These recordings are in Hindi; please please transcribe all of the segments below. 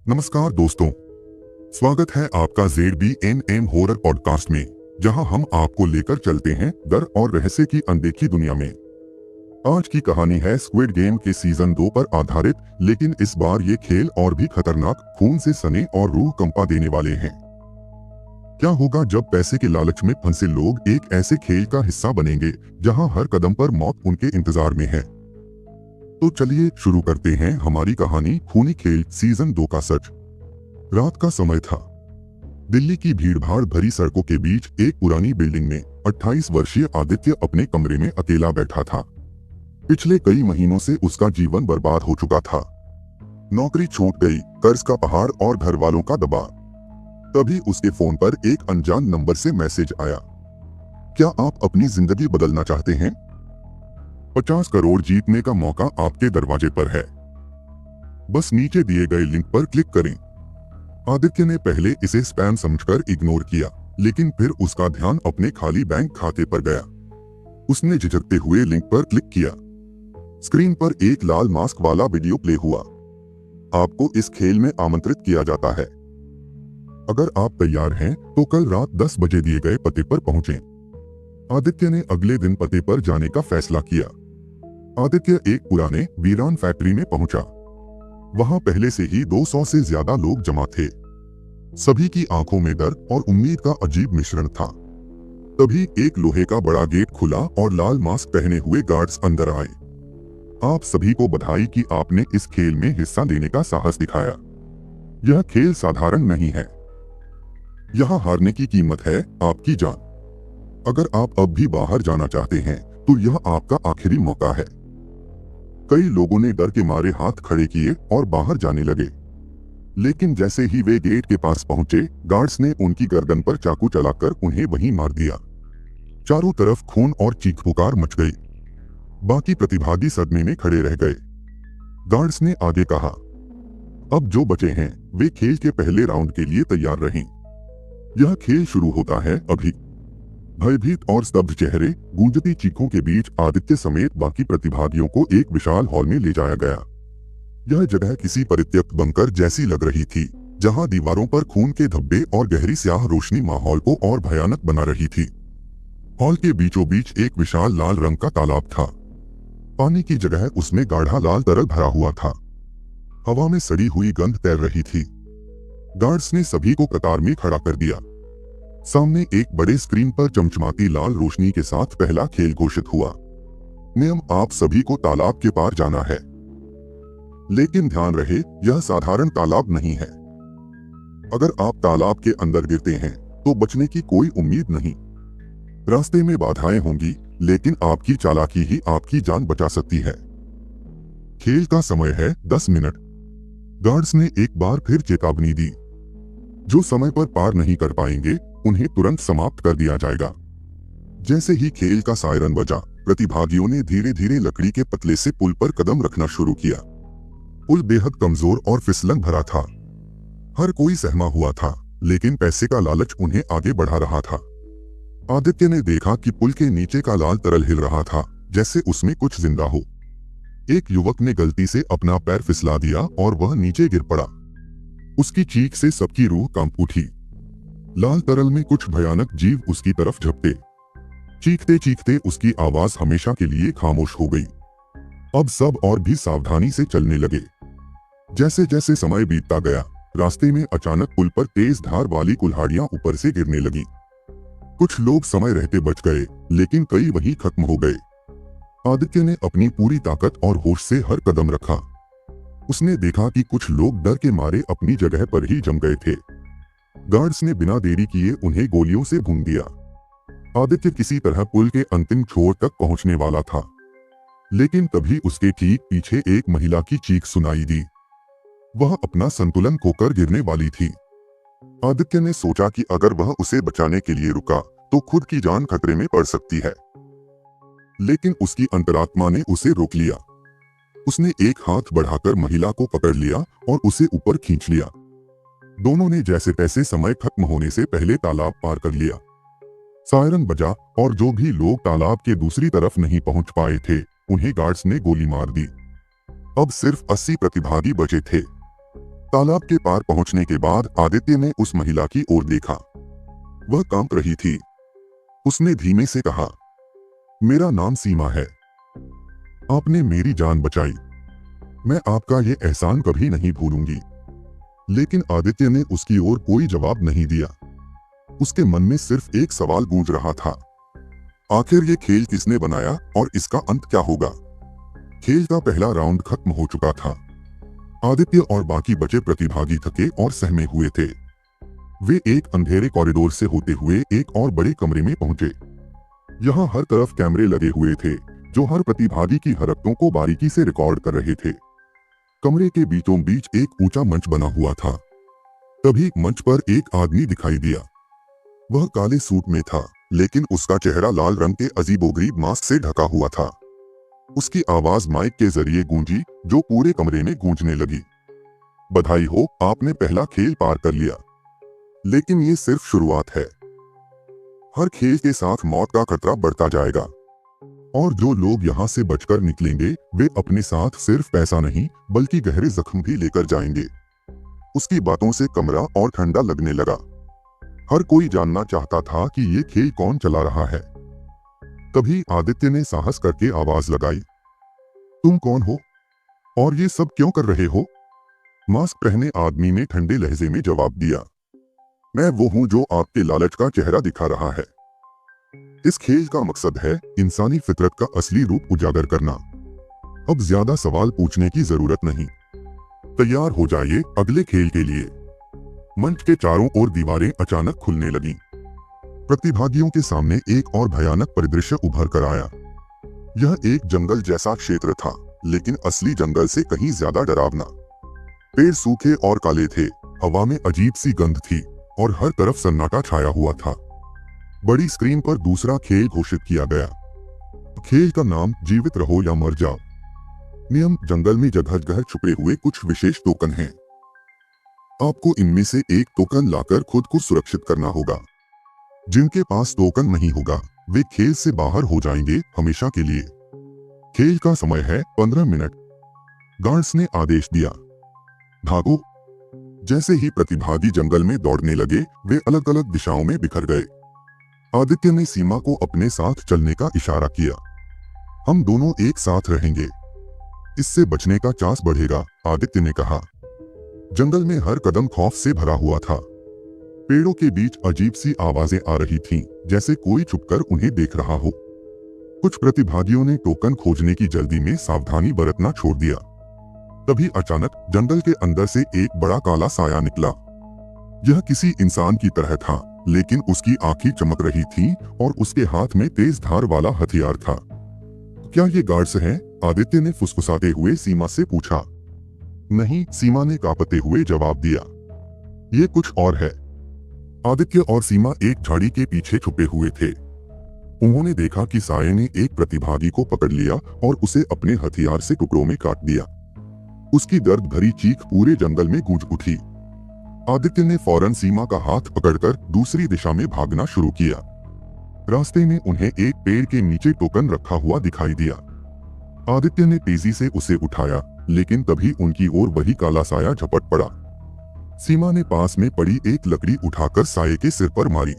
नमस्कार दोस्तों, स्वागत है आपका ZBNM हॉरर पॉडकास्ट में, जहां हम आपको लेकर चलते हैं डर और रहस्य की अनदेखी दुनिया में। आज की कहानी है स्क्विड गेम के सीजन 2 पर आधारित, लेकिन इस बार ये खेल और भी खतरनाक, खून से सने और रूह कंपा देने वाले हैं। क्या होगा जब पैसे के लालच में फंसे लोग एक ऐसे खेल का हिस्सा बनेंगे जहां हर कदम पर मौत उनके इंतजार में है। तो चलिए शुरू करते हैं हमारी कहानी खूनी खेल सीजन 2 का सच। रात का समय था। दिल्ली की भीड़भाड़ भरी सड़कों के बीच एक पुरानी बिल्डिंग में 28 वर्षीय आदित्य अपने कमरे में अकेला बैठा था। पिछले कई महीनों से उसका जीवन बर्बाद हो चुका था। नौकरी छूट गई, कर्ज का पहाड़ और घर वालों का दबाव। तभी उसके फोन पर एक अनजान नंबर से मैसेज आया। क्या आप अपनी जिंदगी बदलना चाहते हैं? 50 करोड़ जीतने का मौका आपके दरवाजे पर है। बस नीचे दिए गए लिंक पर क्लिक करें। आदित्य ने पहले इसे स्पैम समझकर इग्नोर किया, लेकिन फिर उसका ध्यान अपने खाली बैंक खाते पर गया। उसने झिझकते हुए लिंक पर क्लिक किया। स्क्रीन पर एक लाल मास्क वाला वीडियो प्ले हुआ। आपको इस खेल में आमंत्रित किया जाता है। अगर आप तैयार हैं तो कल रात 10 बजे दिए गए पते पर पहुंचें। आदित्य ने अगले दिन पते पर जाने का फैसला किया। आदित्य एक पुराने वीरान फैक्ट्री में पहुंचा। वहां पहले से ही 200 से ज्यादा लोग जमा थे। सभी की आंखों में डर और उम्मीद का अजीब मिश्रण था। तभी एक लोहे का बड़ा गेट खुला और लाल मास्क पहने हुए गार्ड्स अंदर आए। आप सभी को बधाई कि आपने इस खेल में हिस्सा लेने का साहस दिखाया। यह खेल साधारण नहीं है। यहाँ हारने की कीमत है आपकी जान। अगर आप अब भी बाहर जाना चाहते हैं तो यह आपका आखिरी मौका है। कई लोगों ने डर के मारे हाथ खड़े किए और बाहर जाने लगे, लेकिन जैसे ही वे गेट के पास पहुंचे, गार्ड्स ने उनकी गर्दन पर चाकू चलाकर उन्हें वहीं मार दिया। चारों तरफ खून और चीख पुकार मच गई। बाकी प्रतिभागी सदमे में खड़े रह गए। गार्ड्स ने आगे कहा, अब जो बचे हैं वे खेल के पहले राउंड के लिए तैयार रहें। यह खेल शुरू होता है अभी। भयभीत और स्तब्ध चेहरे, गूंजती चीखों के बीच आदित्य समेत बाकी प्रतिभागियों को एक विशाल हॉल में ले जाया गया। यह जगह किसी परित्यक्त बंकर जैसी लग रही थी, जहां दीवारों पर खून के धब्बे और गहरी स्याह रोशनी माहौल को और भयानक बना रही थी। हॉल के बीचों बीच एक विशाल लाल रंग का तालाब था। पानी की जगह उसमें गाढ़ा लाल तरल भरा हुआ था। हवा में सड़ी हुई गंध तैर रही थी। गार्ड्स ने सभी को कतार में खड़ा कर दिया। सामने एक बड़े स्क्रीन पर चमचमाती लाल रोशनी के साथ पहला खेल घोषित हुआ। नियम, आप सभी को तालाब के पार जाना है। लेकिन ध्यान रहे, यह साधारण तालाब नहीं है। अगर आप तालाब के अंदर गिरते हैं तो बचने की कोई उम्मीद नहीं। रास्ते में बाधाएं होंगी, लेकिन आपकी चालाकी ही आपकी जान बचा सकती है। खेल का समय है 10 मिनट। गार्ड्स ने एक बार फिर चेतावनी दी। जो समय पर पार नहीं कर पाएंगे उन्हें तुरंत समाप्त कर दिया जाएगा। जैसे ही खेल का सायरन बजा, प्रतिभागियों ने धीरे धीरे लकड़ी के पतले से पुल पर कदम रखना शुरू किया। पुल बेहद कमजोर और फिसलन भरा था। हर कोई सहमा हुआ था, लेकिन पैसे का लालच उन्हें आगे बढ़ा रहा था। आदित्य ने देखा कि पुल के नीचे का लाल तरल हिल रहा था, जैसे उसमें कुछ जिंदा हो। एक युवक ने गलती से अपना पैर फिसला दिया और वह नीचे गिर पड़ा। उसकी चीख से सबकी रूह कांप उठी। लाल तरल में कुछ भयानक जीव उसकी तरफ झपटे। चीखते चीखते उसकी आवाज हमेशा के लिए खामोश हो गई। अब सब और भी सावधानी से चलने लगे। जैसे जैसे समय बीतता गया, रास्ते में अचानक पुल पर तेज धार वाली कुल्हाड़ियां ऊपर से गिरने लगी। कुछ लोग समय रहते बच गए, लेकिन कई वहीं खत्म हो गए। आदित्य ने अपनी पूरी ताकत और होश से हर कदम रखा। उसने देखा कि कुछ लोग डर के मारे अपनी जगह पर ही जम गए थे। गार्ड्स ने बिना देरी किए उन्हें गोलियों से भून दिया। आदित्य किसी तरह पुल के अंतिम छोर तक पहुंचने वाला था, लेकिन तभी उसके ठीक पीछे एक महिला की चीख सुनाई दी। वह अपना संतुलन खोकर गिरने वाली थी। आदित्य ने सोचा कि अगर वह उसे बचाने के लिए रुका तो खुद की जान खतरे में पड़ सकती है, लेकिन उसकी अंतरात्मा ने उसे रोक लिया। उसने एक हाथ बढ़ाकर महिला को पकड़ लिया और उसे ऊपर खींच लिया। दोनों ने जैसे तैसे समय खत्म होने से पहले तालाब पार कर लिया। सायरन बजा और जो भी लोग तालाब के दूसरी तरफ नहीं पहुंच पाए थे, उन्हें गार्ड्स ने गोली मार दी। अब सिर्फ 80 प्रतिभागी बचे थे। तालाब के पार पहुंचने के बाद आदित्य ने उस महिला की ओर देखा। वह कांप रही थी। उसने धीमे से कहा, मेरा नाम सीमा है। आपने मेरी जान बचाई। मैं आपका ये एहसान कभी नहीं भूलूंगी। लेकिन आदित्य ने उसकी ओर कोई जवाब नहीं दिया। उसके मन में सिर्फ एक सवाल गूंज रहा था, आखिर ये खेल किसने बनाया और इसका अंत क्या होगा। खेल का पहला राउंड खत्म हो चुका था। आदित्य और बाकी बचे प्रतिभागी थके और सहमे हुए थे। वे एक अंधेरे कॉरिडोर से होते हुए एक और बड़े कमरे में पहुंचे। यहाँ हर तरफ कैमरे लगे हुए थे जो हर प्रतिभागी की हरकतों को बारीकी से रिकॉर्ड कर रहे थे। कमरे के बीचों बीच एक ऊंचा मंच बना हुआ था। तभी मंच पर एक आदमी दिखाई दिया। वह काले सूट में था, लेकिन उसका चेहरा लाल रंग के अजीबोगरीब मास्क से ढका हुआ था। उसकी आवाज माइक के जरिए गूंजी, जो पूरे कमरे में गूंजने लगी। बधाई हो, आपने पहला खेल पार कर लिया। लेकिन ये सिर्फ शुरुआत है। हर खेल के साथ मौत का खतरा बढ़ता जाएगा, और जो लोग यहाँ से बचकर निकलेंगे वे अपने साथ सिर्फ पैसा नहीं बल्कि गहरे जख्म भी लेकर जाएंगे। उसकी बातों से कमरा और ठंडा लगने लगा। हर कोई जानना चाहता था कि ये खेल कौन चला रहा है। तभी आदित्य ने साहस करके आवाज लगाई, तुम कौन हो और ये सब क्यों कर रहे हो? मास्क पहने आदमी ने ठंडे लहजे में जवाब दिया, मैं वो हूं जो आपके लालच का चेहरा दिखा रहा है। इस खेल का मकसद है इंसानी फितरत का असली रूप उजागर करना। अब ज्यादा सवाल पूछने की जरूरत नहीं। तैयार हो जाइए अगले खेल के लिए। मंच के चारों ओर दीवारें अचानक खुलने लगीं। प्रतिभागियों के सामने एक और भयानक परिदृश्य उभर कर आया। यह एक जंगल जैसा क्षेत्र था, लेकिन असली जंगल से कहीं ज्यादा डरावना। पेड़ सूखे और काले थे, हवा में अजीब सी गंध थी और हर तरफ सन्नाटा छाया हुआ था। बड़ी स्क्रीन पर दूसरा खेल घोषित किया गया। खेल का नाम जीवित रहो या मर जाओ। नियम, जंगल में जगह जगह छुपे हुए कुछ विशेष टोकन हैं। आपको इनमें से एक टोकन लाकर खुद को सुरक्षित करना होगा। जिनके पास टोकन नहीं होगा वे खेल से बाहर हो जाएंगे हमेशा के लिए। खेल का समय है 15 मिनट। गार्ड्स ने आदेश दिया, भागो। जैसे ही प्रतिभागी जंगल में दौड़ने लगे वे अलग अलग दिशाओं में बिखर गए। आदित्य ने सीमा को अपने साथ चलने का इशारा किया। हम दोनों एक साथ रहेंगे, इससे बचने का चांस बढ़ेगा, आदित्य ने कहा। जंगल में हर कदम खौफ से भरा हुआ था। पेड़ों के बीच अजीब सी आवाजें आ रही थीं, जैसे कोई छुपकर उन्हें देख रहा हो। कुछ प्रतिभागियों ने टोकन खोजने की जल्दी में सावधानी बरतना छोड़ दिया। तभी अचानक जंगल के अंदर से एक बड़ा काला साया निकला। यह किसी इंसान की तरह था, लेकिन उसकी आंखें चमक रही थीं और उसके हाथ में तेज धार वाला हथियार था। क्या ये गार्ड्स हैं? आदित्य ने फुसफुसाते हुए सीमा से पूछा। नहीं, सीमा ने कांपते हुए जवाब दिया, ये कुछ और है। आदित्य और सीमा एक झाड़ी के पीछे छुपे हुए थे। उन्होंने देखा कि साये ने एक प्रतिभागी को पकड़ लिया और उसे अपने हथियार से टुकड़ों में काट दिया। उसकी दर्द भरी चीख पूरे जंगल में गूंज उठी। आदित्य ने फौरन सीमा का हाथ पकड़कर दूसरी दिशा में भागना शुरू किया। रास्ते में उन्हें एक पेड़ के नीचे टोकन रखा हुआ दिखाई दिया। आदित्य ने तेजी से उसे उठाया, लेकिन तभी उनकी ओर वही काला साया झपट पड़ा। सीमा ने पास में पड़ी एक लकड़ी उठाकर साये के सिर पर मारी।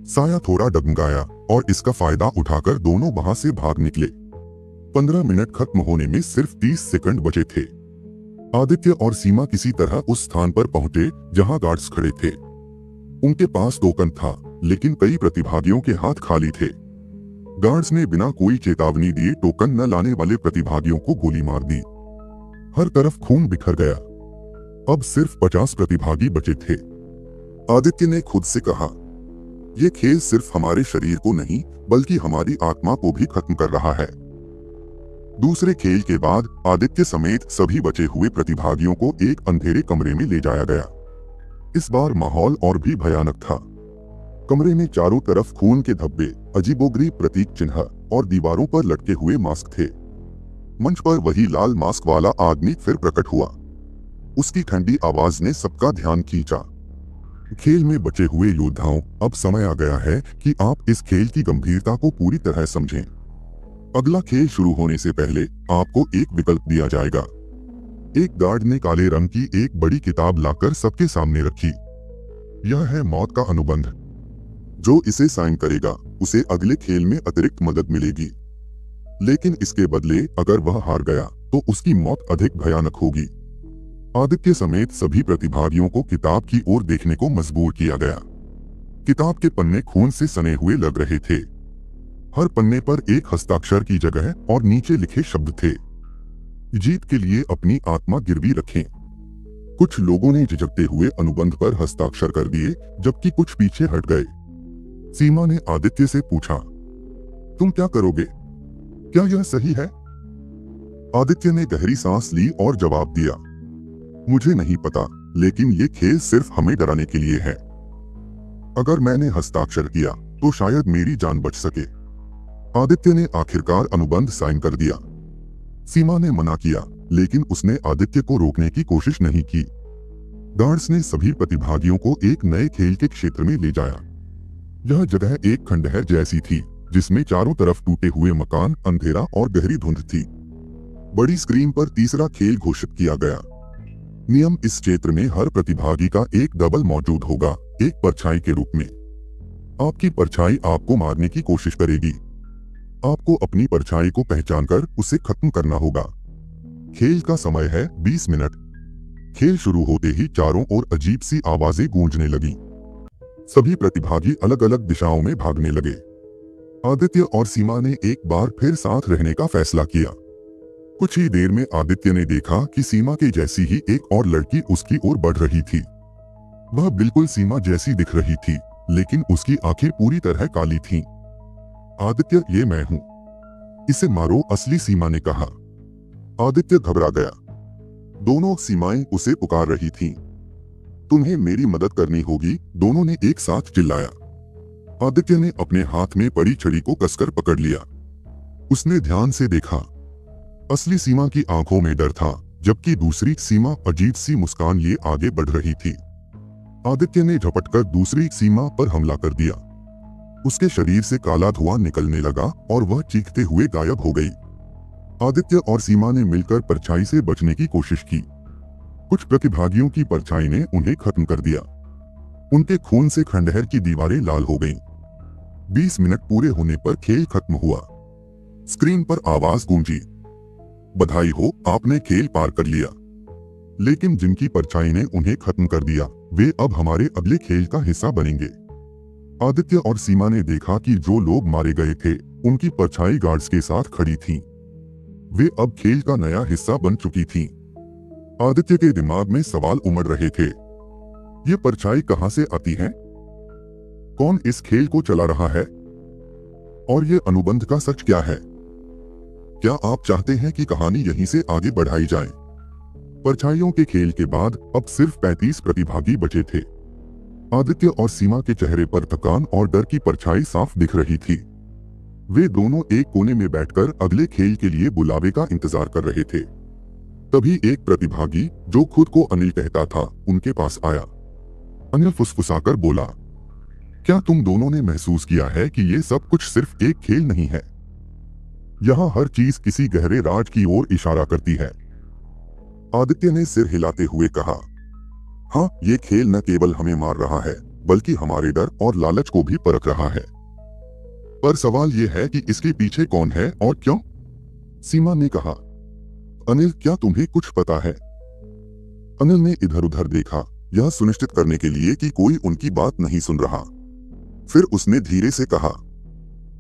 साया थोड़ा डगमगाया और इसका फायदा उठाकर दोनों वहां से भाग निकले। 15 मिनट खत्म होने में सिर्फ 30 सेकंड बचे थे। आदित्य और सीमा किसी तरह उस स्थान पर पहुंचे जहां गार्ड्स खड़े थे। उनके पास टोकन था, लेकिन कई प्रतिभागियों के हाथ खाली थे। गार्ड्स ने बिना कोई चेतावनी दिए टोकन न लाने वाले प्रतिभागियों को गोली मार दी। हर तरफ खून बिखर गया। अब सिर्फ 50 प्रतिभागी बचे थे। आदित्य ने खुद से कहा, यह खेल सिर्फ हमारे शरीर को नहीं बल्कि हमारी आत्मा को भी खत्म कर रहा है। दूसरे खेल के बाद आदित्य समेत सभी बचे हुए प्रतिभागियों को एक अंधेरे कमरे में ले जाया गया। इस बार माहौल और भी भयानक था। कमरे में चारों तरफ खून के धब्बे, अजीबोगरीब प्रतीक चिन्ह और दीवारों पर लटके हुए मास्क थे। मंच पर वही लाल मास्क वाला आदमी फिर प्रकट हुआ। उसकी ठंडी आवाज ने सबका ध्यान खींचा। खेल में बचे हुए योद्धाओं, अब समय आ गया है कि आप इस खेल की गंभीरता को पूरी तरह समझें। अगला खेल शुरू होने से पहले आपको एक विकल्प दिया जाएगा। एक गार्ड ने काले रंग की एक बड़ी किताब लाकर सबके सामने रखी। यह है मौत का अनुबंध। जो इसे साइन करेगा उसे अगले खेल में अतिरिक्त मदद मिलेगी, लेकिन इसके बदले अगर वह हार गया तो उसकी मौत अधिक भयानक होगी। आदित्य समेत सभी प्रतिभागियों को किताब की ओर देखने को मजबूर किया गया। किताब के पन्ने खून से सने हुए लग रहे थे। हर पन्ने पर एक हस्ताक्षर की जगह और नीचे लिखे शब्द थे, जीत के लिए अपनी आत्मा गिरवी रखें। कुछ लोगों ने झिझकते हुए अनुबंध पर हस्ताक्षर कर दिए, जबकि कुछ पीछे हट गए। सीमा ने आदित्य से पूछा, तुम क्या करोगे? क्या यह सही है? आदित्य ने गहरी सांस ली और जवाब दिया, मुझे नहीं पता, लेकिन ये खेल सिर्फ हमें डराने के लिए है। अगर मैंने हस्ताक्षर किया तो शायद मेरी जान बच सके। आदित्य ने आखिरकार अनुबंध साइन कर दिया। सीमा ने मना किया, लेकिन उसने आदित्य को रोकने की कोशिश नहीं की। गार्ड्स ने सभी प्रतिभागियों को एक नए खेल के क्षेत्र में ले जाया। यह जगह एक खंडहर जैसी थी, जिसमें चारों तरफ टूटे हुए मकान, अंधेरा और गहरी धुंध थी। बड़ी स्क्रीन पर तीसरा खेल घोषित किया गया। नियम, इस क्षेत्र में हर प्रतिभागी का एक डबल मौजूद होगा, एक परछाई के रूप में। आपकी परछाई आपको मारने की कोशिश करेगी। आपको अपनी परछाई को पहचानकर उसे खत्म करना होगा। खेल का समय है 20 मिनट। खेल शुरू होते ही चारों ओर अजीब सी आवाजें गूंजने लगीं। सभी प्रतिभागी अलग अलग दिशाओं में भागने लगे। आदित्य और सीमा ने एक बार फिर साथ रहने का फैसला किया। कुछ ही देर में आदित्य ने देखा कि सीमा के जैसी ही एक और लड़की उसकी ओर बढ़ रही थी। वह बिल्कुल सीमा जैसी दिख रही थी, लेकिन उसकी आंखें पूरी तरह काली थीं। आदित्य, ये मैं हूं, इसे मारो, असली सीमा ने कहा। आदित्य घबरा गया। दोनों सीमाएं उसे पुकार रही थीं। तुम्हें मेरी मदद करनी होगी, दोनों ने एक साथ चिल्लाया। आदित्य ने अपने हाथ में पड़ी छड़ी को कसकर पकड़ लिया। उसने ध्यान से देखा। असली सीमा की आंखों में डर था, जबकि दूसरी सीमा अजीब सी मुस्कान लिए आगे बढ़ रही थी। आदित्य ने झपटकर दूसरी सीमा पर हमला कर दिया। उसके शरीर से काला धुआं निकलने लगा और वह चीखते हुए गायब हो गई। आदित्य और सीमा ने मिलकर परछाई से बचने की कोशिश की। कुछ प्रतिभागियों की परछाई ने उन्हें खत्म कर दिया। उनके खून से खंडहर की दीवारें लाल हो गईं। 20 मिनट पूरे होने पर खेल खत्म हुआ। स्क्रीन पर आवाज गूंजी, बधाई हो, आपने खेल पार कर लिया। लेकिन जिनकी परछाई ने उन्हें खत्म कर दिया, वे अब हमारे अगले खेल का हिस्सा बनेंगे। आदित्य और सीमा ने देखा कि जो लोग मारे गए थे, उनकी परछाई गार्ड्स के साथ खड़ी थीं। वे अब खेल का नया हिस्सा बन चुकी थीं। आदित्य के दिमाग में सवाल उमड़ रहे थे। ये परछाई कहां से आती है? कौन इस खेल को चला रहा है? और ये अनुबंध का सच क्या है? क्या आप चाहते हैं कि कहानी यहीं से आगे बढ़ाई जाए? परछाइयों के खेल के बाद अब सिर्फ 35 प्रतिभागी बचे थे। आदित्य और सीमा के चेहरे पर थकान और डर की परछाई साफ दिख रही थी। वे दोनों एक कोने में बैठकर अगले खेल के लिए बुलावे का इंतजार कर रहे थे। तभी एक प्रतिभागी, जो खुद को अनिल कहता था, उनके पास आया। अनिल फुसफुसाकर बोला, क्या तुम दोनों ने महसूस किया है कि ये सब कुछ सिर्फ एक खेल नहीं है? यहाँ हर चीज किसी गहरे राज की ओर इशारा करती है। आदित्य ने सिर हिलाते हुए कहा, हाँ, ये खेल न केवल हमें मार रहा है, बल्कि हमारे डर और लालच को भी परख रहा है। पर सवाल ये है कि इसके पीछे कौन है और क्यों? सीमा ने कहा। अनिल, क्या तुम्हें कुछ पता है? अनिल ने इधर उधर देखा, यह सुनिश्चित करने के लिए कि कोई उनकी बात नहीं सुन रहा। फिर उसने धीरे से कहा,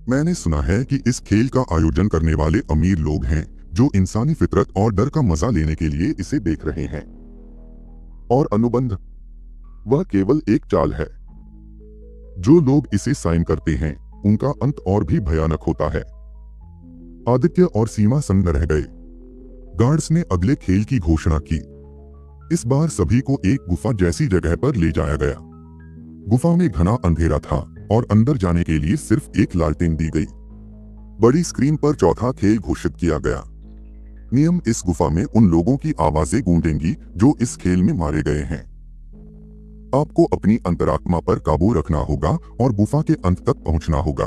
मैंने सुना है कि इस खेल का आयोजन करने वाले अमीर लोग हैं, जो इंसानी फितरत और डर का मजा लेने के लिए इसे देख रहे हैं। और अनुबंध, वह केवल एक चाल है। जो लोग इसे साइन करते हैं, उनका अंत और भी भयानक होता है। आदित्य और सीमा सन्न रह गए। गार्ड्स ने अगले खेल की घोषणा की। इस बार सभी को एक गुफा जैसी जगह पर ले जाया गया। गुफा में घना अंधेरा था और अंदर जाने के लिए सिर्फ एक लालटेन दी गई। बड़ी स्क्रीन पर चौथा खेल घोषित किया गया। नियम, इस गुफा में उन लोगों की आवाजें गूंजेंगी जो इस खेल में मारे गए हैं। आपको अपनी अंतरात्मा पर काबू रखना होगा और गुफा के अंत तक पहुंचना होगा।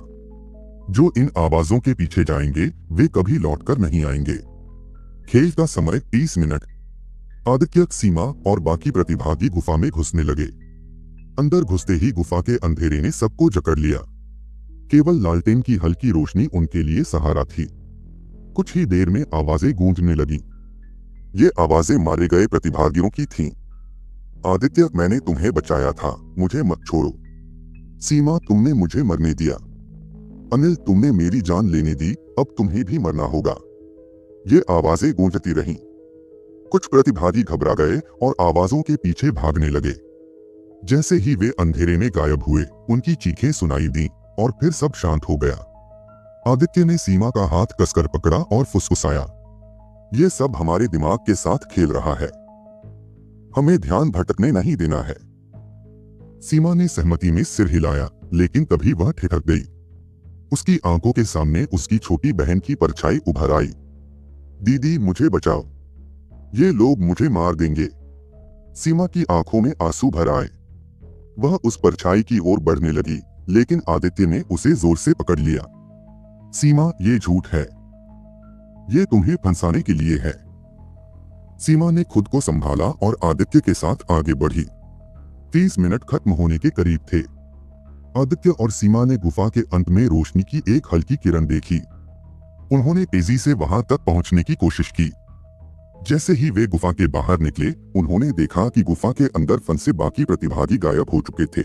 जो इन आवाजों के पीछे जाएंगे, वे कभी लौटकर नहीं आएंगे। खेल का समय 30 मिनट। आदित्य, सीमा और बाकी प्रतिभागी गुफा में घुसने लगे। अंदर घुसते ही गुफा के अंधेरे ने सबको जकड़ लिया। केवल लालटेन की हल्की रोशनी उनके लिए सहारा थी। कुछ ही देर में आवाजें गूंजने लगीं। ये आवाजें मारे गए प्रतिभागियों की थीं। आदित्य, मैंने तुम्हें बचाया था, मुझे मत छोड़ो। सीमा, तुमने मुझे मरने दिया। अनिल, तुमने मेरी जान लेने दी, अब तुम्हें भी मरना होगा। ये आवाजें गूंजती रहीं। कुछ प्रतिभागी घबरा गए और आवाजों के पीछे भागने लगे। जैसे ही वे अंधेरे में गायब हुए, उनकी चीखें सुनाई दी और फिर सब शांत हो गया। आदित्य ने सीमा का हाथ कसकर पकड़ा और फुसफुसाया, ये सब हमारे दिमाग के साथ खेल रहा है, हमें ध्यान भटकने नहीं देना है। सीमा ने सहमति में सिर हिलाया, लेकिन तभी वह ठिठक गई। उसकी आंखों के सामने उसकी छोटी बहन की परछाई उभर आई। दीदी, मुझे बचाओ, ये लोग मुझे मार देंगे। सीमा की आंखों में आंसू भर आए। वह उस परछाई की ओर बढ़ने लगी, लेकिन आदित्य ने उसे जोर से पकड़ लिया। सीमा, ये झूठ है, ये तुम्हें फंसाने के लिए है। सीमा ने खुद को संभाला और आदित्य के साथ आगे बढ़ी। 30 मिनट खत्म होने के करीब थे। आदित्य और सीमा ने गुफा के अंत में रोशनी की एक हल्की किरण देखी। उन्होंने तेजी से वहां तक पहुंचने की कोशिश की। जैसे ही वे गुफा के बाहर निकले, उन्होंने देखा कि गुफा के अंदर फंसे बाकी प्रतिभागी गायब हो चुके थे।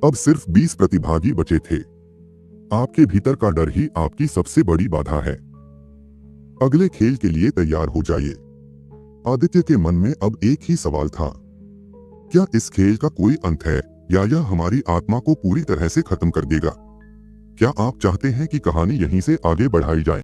अब सिर्फ 20 प्रतिभागी बचे थे। आपके भीतर का डर ही आपकी सबसे बड़ी बाधा है। अगले खेल के लिए तैयार हो जाइए। आदित्य के मन में अब एक ही सवाल था, क्या इस खेल का कोई अंत है या यह हमारी आत्मा को पूरी तरह से खत्म कर देगा? क्या आप चाहते हैं कि कहानी यहीं से आगे बढ़ाई जाए?